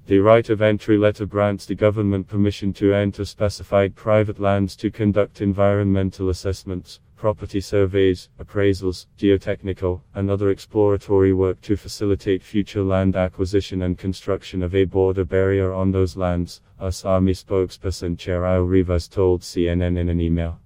The right of entry letter grants the government permission to enter specified private lands to conduct environmental assessments, property surveys, appraisals, geotechnical, and other exploratory work to facilitate future land acquisition and construction of a border barrier on those lands, US Army spokesperson Chirao Rivas told CNN in an email.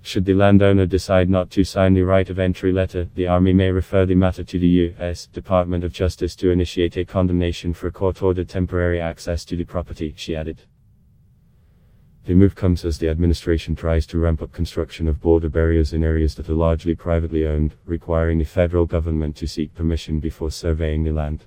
Should the landowner decide not to sign the right of entry letter, the Army may refer the matter to the U.S. Department of Justice to initiate a condemnation for court-ordered temporary access to the property, she added. The move comes as the administration tries to ramp up construction of border barriers in areas that are largely privately owned, requiring the federal government to seek permission before surveying the land.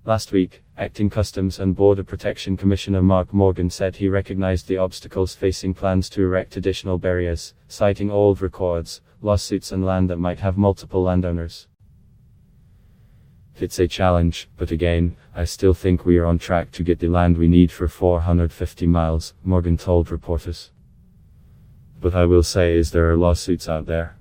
Last week, Acting Customs and Border Protection Commissioner Mark Morgan said he recognized the obstacles facing plans to erect additional barriers, citing old records, lawsuits and land that might have multiple landowners. It's a challenge, but again, I still think we are on track to get the land we need for 450 miles, Morgan told reporters. But I will say is there are lawsuits out there.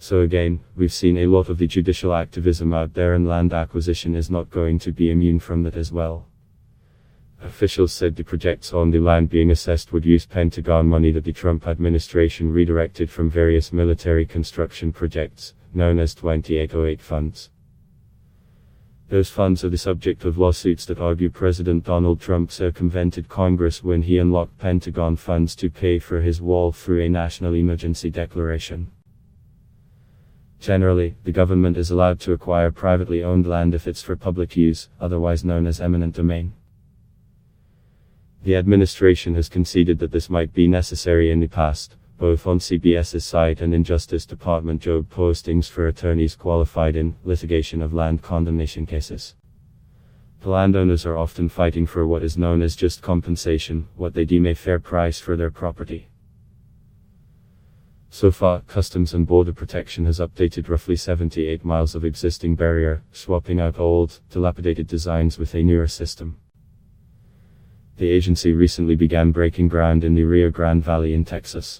So again, we've seen a lot of the judicial activism out there, and land acquisition is not going to be immune from that as well. Officials said the projects on the land being assessed would use Pentagon money that the Trump administration redirected from various military construction projects, known as 2808 funds. Those funds are the subject of lawsuits that argue President Donald Trump circumvented Congress when he unlocked Pentagon funds to pay for his wall through a national emergency declaration. Generally, the government is allowed to acquire privately owned land if it's for public use, otherwise known as eminent domain. The administration has conceded that this might be necessary in the past, both on CBS's site and in Justice Department job postings for attorneys qualified in litigation of land condemnation cases. The landowners are often fighting for what is known as just compensation, what they deem a fair price for their property. So far, Customs and Border Protection has updated roughly 78 miles of existing barrier, swapping out old, dilapidated designs with a newer system. The agency recently began breaking ground in the Rio Grande Valley in Texas.